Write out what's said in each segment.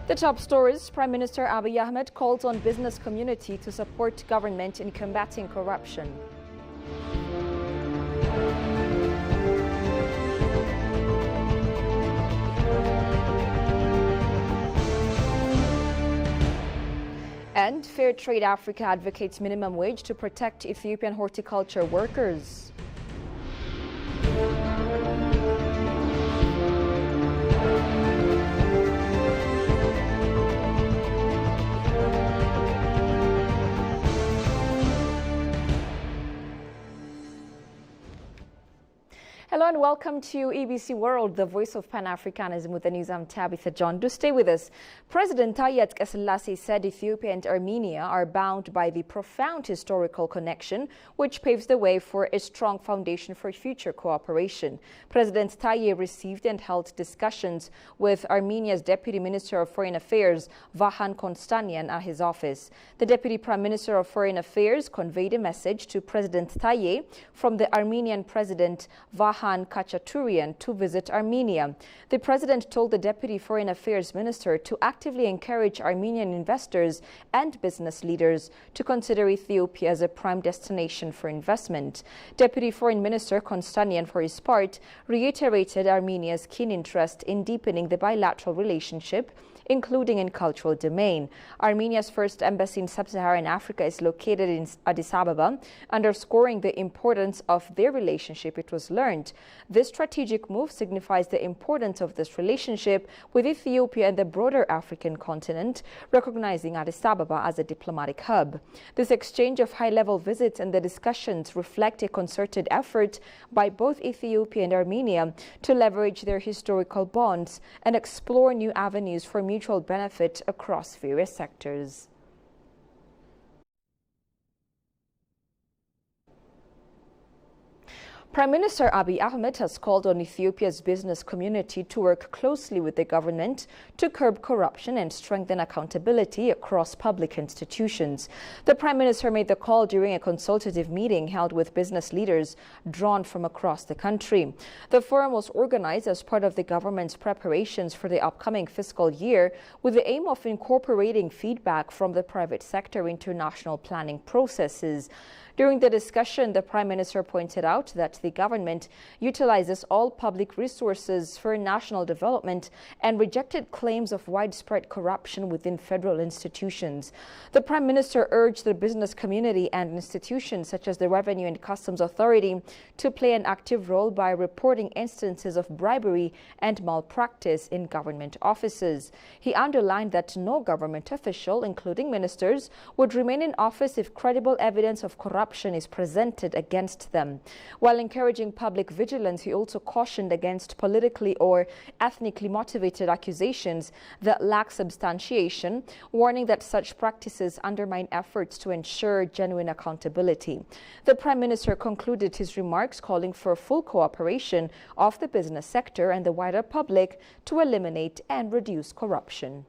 The top stories: Prime Minister Abiy Ahmed calls on business community to support government in combating corruption. And Fair Trade Africa advocates minimum wage to protect Ethiopian horticulture workers. Hello and welcome to EBC World, the voice of Pan-Africanism. With the news, I'm Tabitha John. Do stay with us. President Taye Atske-Selassie said Ethiopia and Armenia are bound by the profound historical connection, which paves the way for a strong foundation for future cooperation. President Taye received and held discussions with Armenia's Deputy Minister of Foreign Affairs, Vahan Konstanyan, at his office. The Deputy Prime Minister of Foreign Affairs conveyed a message to President Taye from the Armenian President Vahan Khachaturian to visit Armenia. The president told the Deputy Foreign Affairs Minister to actively encourage Armenian investors and business leaders to consider Ethiopia as a prime destination for investment. Deputy Foreign Minister Konstanyan, for his part, reiterated Armenia's keen interest in deepening the bilateral relationship, including in cultural domain. Armenia's first embassy in sub-Saharan Africa is located in Addis Ababa, underscoring the importance of their relationship. It was learned this strategic move signifies the importance of this relationship with Ethiopia and the broader African continent, recognizing Addis Ababa as a diplomatic hub. This exchange of high-level visits and the discussions reflect a concerted effort by both Ethiopia and Armenia to leverage their historical bonds and explore new avenues for mutual benefit across various sectors. Prime Minister Abiy Ahmed has called on Ethiopia's business community to work closely with the government to curb corruption and strengthen accountability across public institutions. The Prime Minister made the call during a consultative meeting held with business leaders drawn from across the country. The forum was organized as part of the government's preparations for the upcoming fiscal year, with the aim of incorporating feedback from the private sector into national planning processes. During the discussion, the Prime Minister pointed out that the government utilizes all public resources for national development and rejected claims of widespread corruption within federal institutions. The Prime Minister urged the business community and institutions such as the Revenue and Customs Authority to play an active role by reporting instances of bribery and malpractice in government offices. He underlined that no government official, including ministers, would remain in office if credible evidence of corruption is presented against them. While encouraging public vigilance, he also cautioned against politically or ethnically motivated accusations that lack substantiation, warning that such practices undermine efforts to ensure genuine accountability. The Prime Minister concluded his remarks calling for full cooperation of the business sector and the wider public to eliminate and reduce corruption.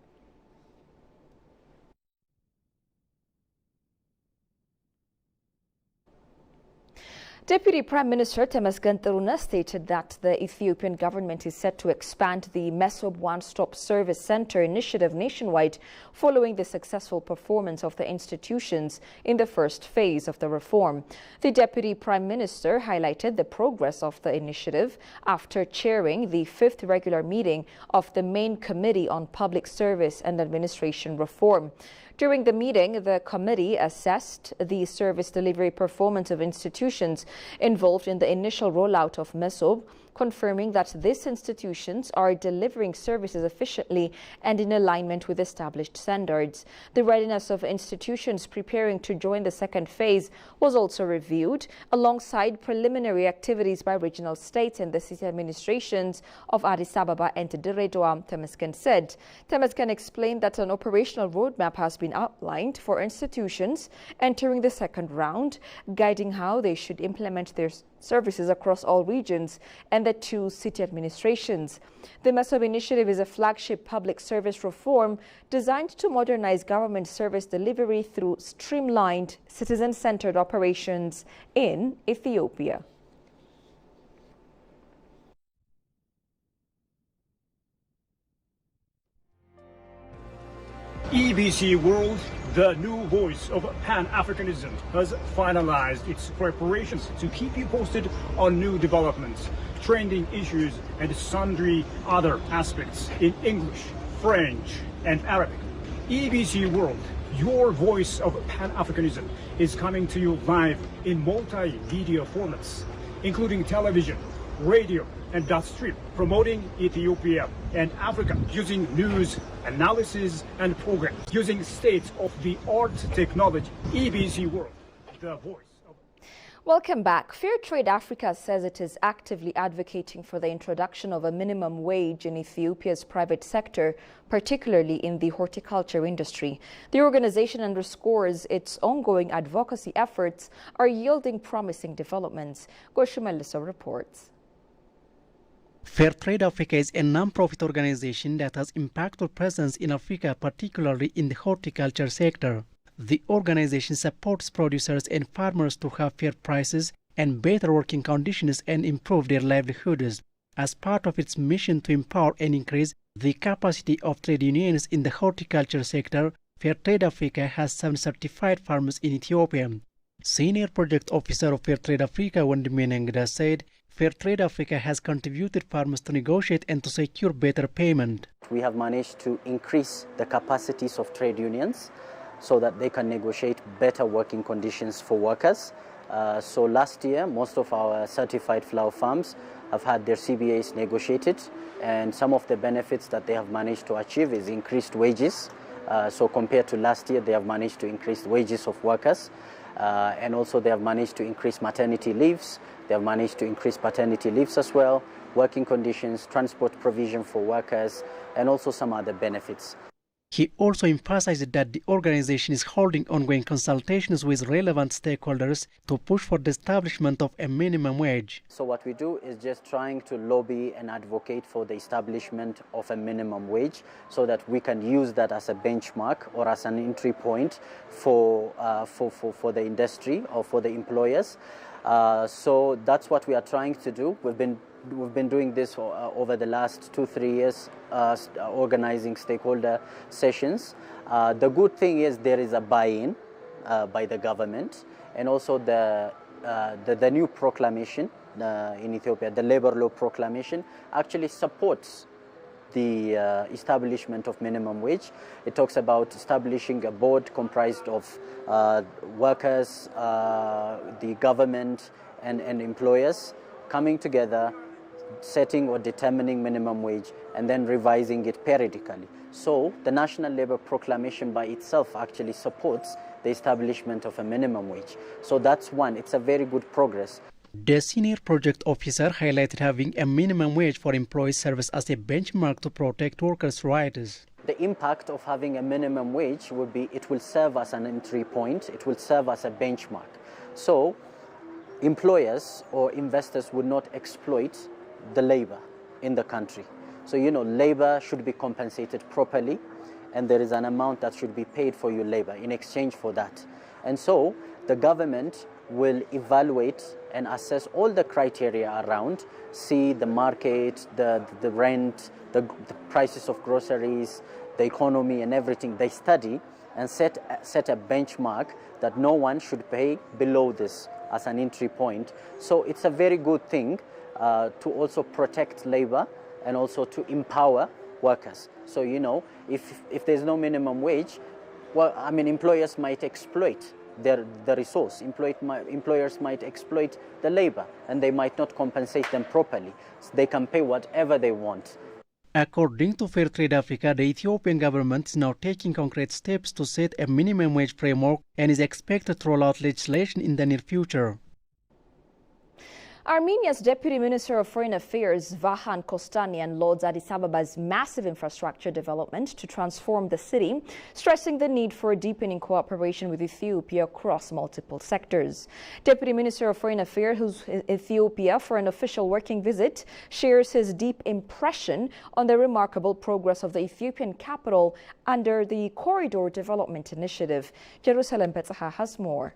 Deputy Prime Minister Temesgen Tiruneh stated that the Ethiopian government is set to expand the Mesob One-Stop Service Center initiative nationwide following the successful performance of the institutions in the first phase of the reform. The Deputy Prime Minister highlighted the progress of the initiative after chairing the 5th regular meeting of the Main Committee on Public Service and Administration Reform. During the meeting, the committee assessed the service delivery performance of institutions involved in the initial rollout of Mesob, confirming that these institutions are delivering services efficiently and in alignment with established standards. The readiness of institutions preparing to join the second phase was also reviewed, alongside preliminary activities by regional states and the city administrations of Addis Ababa and Dire-Dawa, Temesgen said. Temesgen explained that an operational roadmap has been outlined for institutions entering the second round, guiding how they should implement their services across all regions and the 2 city administrations. The Mesob initiative is a flagship public service reform designed to modernize government service delivery through streamlined, citizen-centered operations in Ethiopia. EBC World, the new voice of Pan-Africanism, has finalized its preparations to keep you posted on new developments, trending issues, and sundry other aspects in English, French, and Arabic. EBC World, your voice of Pan-Africanism, is coming to you live in multimedia formats, including television, radio, and dot stream, promoting Ethiopia and Africa using news, analysis, and programs, using state-of-the-art technology. EBC World, the voice. Welcome back. Fair Trade Africa says it is actively advocating for the introduction of a minimum wage in Ethiopia's private sector, particularly in the horticulture industry. The organization underscores its ongoing advocacy efforts are yielding promising developments. Goshumelliso reports. Fair Trade Africa is a non-profit organization that has impactful presence in Africa, particularly in the horticulture sector. The organization supports producers and farmers to have fair prices and better working conditions and improve their livelihoods. As part of its mission to empower and increase the capacity of trade unions in the horticulture sector, Fair Trade Africa has 7 certified farmers in Ethiopia. Senior Project Officer of Fair Trade Africa, Wandimene said, Fair Trade Africa has contributed farmers to negotiate and to secure better payment. We have managed to increase the capacities of trade unions so that they can negotiate better working conditions for workers. So last year, most of our certified flower farms have had their CBAs negotiated, and some of the benefits that they have managed to achieve is increased wages. So compared to last year, they have managed to increase wages of workers, and also they have managed to increase maternity leaves. They have managed to increase paternity leaves as well, working conditions, transport provision for workers, and also some other benefits. He also emphasized that the organization is holding ongoing consultations with relevant stakeholders to push for the establishment of a minimum wage. So what we do is just trying to lobby and advocate for the establishment of a minimum wage so that we can use that as a benchmark or as an entry point for the industry or for the employers. So that's what we are trying to do. We've been doing this over the last 2-3 years, organizing stakeholder sessions. The good thing is there is a buy-in by the government, and also the new proclamation in Ethiopia, the labor law proclamation, actually supports the establishment of minimum wage. It talks about establishing a board comprised of workers, the government, and employers coming together, setting or determining minimum wage, and then revising it periodically. So the National Labour Proclamation by itself actually supports the establishment of a minimum wage. So that's one, it's a very good progress. The senior project officer highlighted having a minimum wage for employees serves as a benchmark to protect workers' rights. The impact of having a minimum wage would be, it will serve as an entry point, it will serve as a benchmark. So employers or investors would not exploit the labor in the country. So, labor should be compensated properly, and there is an amount that should be paid for your labor in exchange for that. And so the government will evaluate and assess all the criteria around, see the market, the rent, the prices of groceries, the economy and everything. They study and set a benchmark that no one should pay below this as an entry point. So it's a very good thing to also protect labor and also to empower workers. So, if there's no minimum wage, well, employers might exploit the resource. Employers might exploit the labor, and they might not compensate them properly. So they can pay whatever they want. According to Fair Trade Africa, the Ethiopian government is now taking concrete steps to set a minimum wage framework and is expected to roll out legislation in the near future. Armenia's Deputy Minister of Foreign Affairs, Vahan Kostanian, lauds Addis Ababa's massive infrastructure development to transform the city, stressing the need for a deepening cooperation with Ethiopia across multiple sectors. Deputy Minister of Foreign Affairs, who's in Ethiopia for an official working visit, shares his deep impression on the remarkable progress of the Ethiopian capital under the Corridor Development Initiative. Jerusalem Petzaha has more.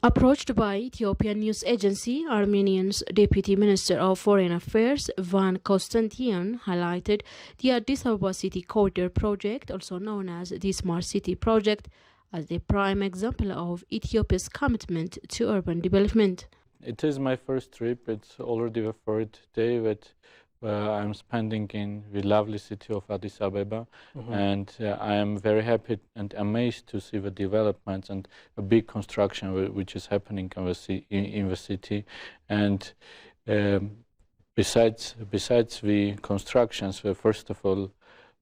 Approached by Ethiopian news agency, Armenia's Deputy Minister of Foreign Affairs, Van Konstantian, highlighted the Addis Ababa City Corridor project, also known as the Smart City project, as the prime example of Ethiopia's commitment to urban development. It is my first trip. It's already the third day that I'm spending in the lovely city of Addis Ababa, and I am very happy and amazed to see the developments and a big construction which is happening in the city. And besides the constructions, first of all,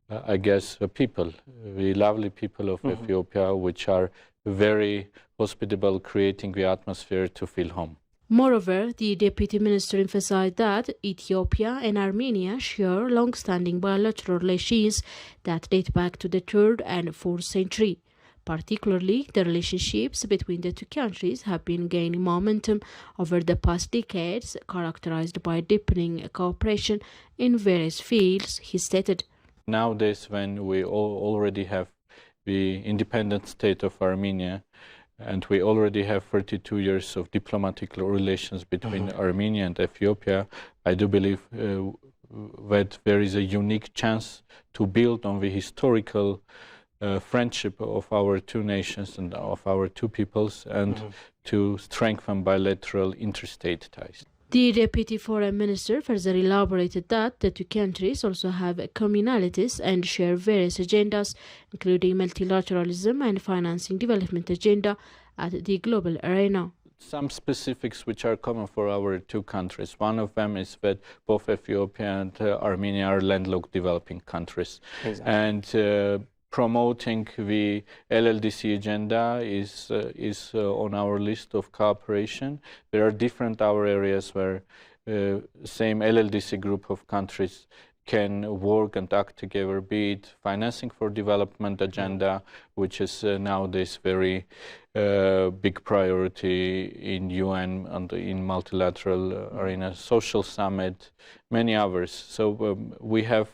I guess the people, the lovely people of Ethiopia, which are very hospitable, creating the atmosphere to feel home. Moreover, the Deputy Minister emphasized that Ethiopia and Armenia share long-standing bilateral relations that date back to the 3rd and 4th century. Particularly, the relationships between the two countries have been gaining momentum over the past decades, characterized by deepening cooperation in various fields, he stated. Nowadays, when we already have the independent state of Armenia, and we already have 32 years of diplomatic relations between Armenia and Ethiopia, I do believe that there is a unique chance to build on the historical friendship of our two nations and of our two peoples, and to strengthen bilateral interstate ties. The Deputy Foreign Minister further elaborated that the two countries also have commonalities and share various agendas, including multilateralism and financing development agenda at the global arena. Some specifics which are common for our two countries. One of them is that both Ethiopia and Armenia are landlocked developing countries. Exactly. And promoting the LLDC agenda is on our list of cooperation. There are different areas where same LLDC group of countries can work and act together, be it financing for development agenda, which is nowadays very big priority in UN and in multilateral arena, social summit, many others. So we have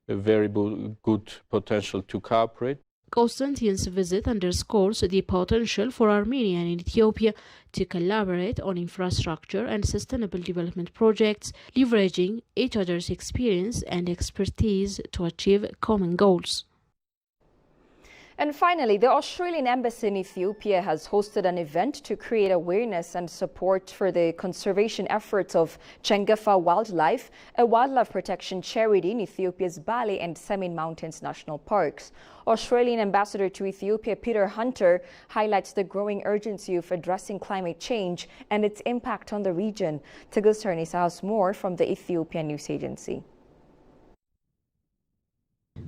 a very good potential to cooperate. Konstantin's visit underscores the potential for Armenia and Ethiopia to collaborate on infrastructure and sustainable development projects, leveraging each other's experience and expertise to achieve common goals. And finally, the Australian Embassy in Ethiopia has hosted an event to create awareness and support for the conservation efforts of Chengefa Wildlife, a wildlife protection charity in Ethiopia's Bale and Semin Mountains National Parks. Australian Ambassador to Ethiopia Peter Hunter highlights the growing urgency of addressing climate change and its impact on the region. Tigist Hernis has more from the Ethiopian News Agency.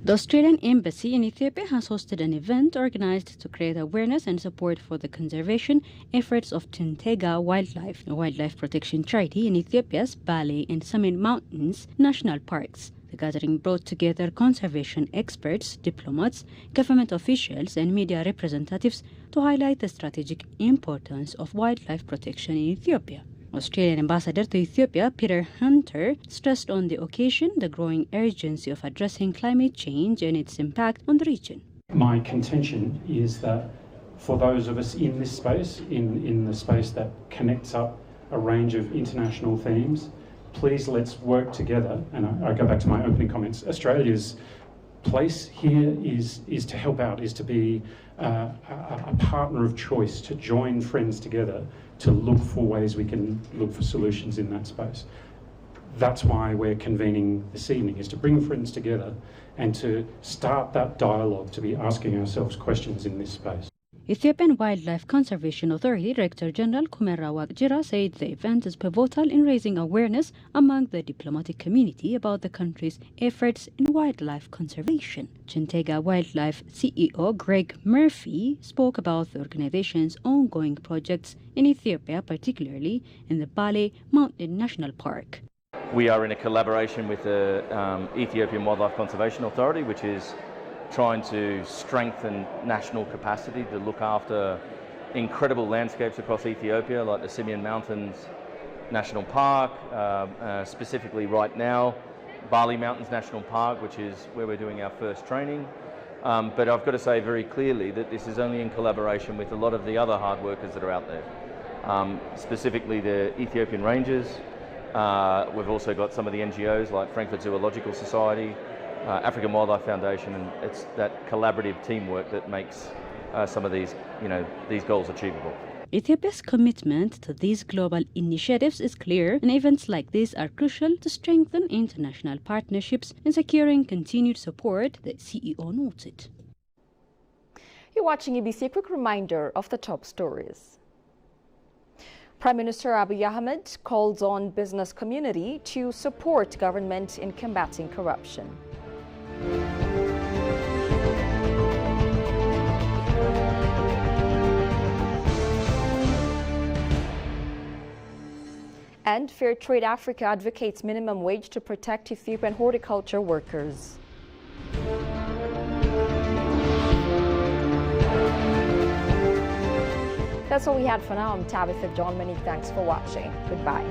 The Australian Embassy in Ethiopia has hosted an event organized to create awareness and support for the conservation efforts of Chentega Wildlife, a wildlife protection charity in Ethiopia's Bale and Semin Mountains National Parks. The gathering brought together conservation experts, diplomats, government officials, and media representatives to highlight the strategic importance of wildlife protection in Ethiopia. Australian Ambassador to Ethiopia Peter Hunter stressed on the occasion the growing urgency of addressing climate change and its impact on the region. My contention is that for those of us in this space, in the space that connects up a range of international themes, please let's work together. And I go back to my opening comments. Australia's place here is to help out, is to be a partner of choice, to join friends together, to look for ways we can look for solutions in that space. That's why we're convening this evening, is to bring friends together and to start that dialogue, to be asking ourselves questions in this space. Ethiopian Wildlife Conservation Authority Director General Kumera Waqjira said the event is pivotal in raising awareness among the diplomatic community about the country's efforts in wildlife conservation. Chentega Wildlife CEO Greg Murphy spoke about the organization's ongoing projects in Ethiopia, particularly in the Bale Mountain National Park. We are in a collaboration with the Ethiopian Wildlife Conservation Authority, which is trying to strengthen national capacity to look after incredible landscapes across Ethiopia, like the Semin Mountains National Park, specifically right now, Bale Mountains National Park, which is where we're doing our first training. But I've got to say very clearly that this is only in collaboration with a lot of the other hard workers that are out there. specifically the Ethiopian Rangers. We've also got some of the NGOs like Frankfurt Zoological Society, African Wildlife Foundation, and it's that collaborative teamwork that makes some of these, these goals achievable. Ethiopia's commitment to these global initiatives is clear, and events like this are crucial to strengthen international partnerships and securing continued support, the CEO noted. You're watching EBC. A quick reminder of the top stories. Prime Minister Abiy Ahmed calls on business community to support government in combating corruption. And Fair Trade Africa advocates minimum wage to protect Ethiopian horticulture workers. That's all we had for now. I'm Tabitha John. Many thanks for watching. Goodbye.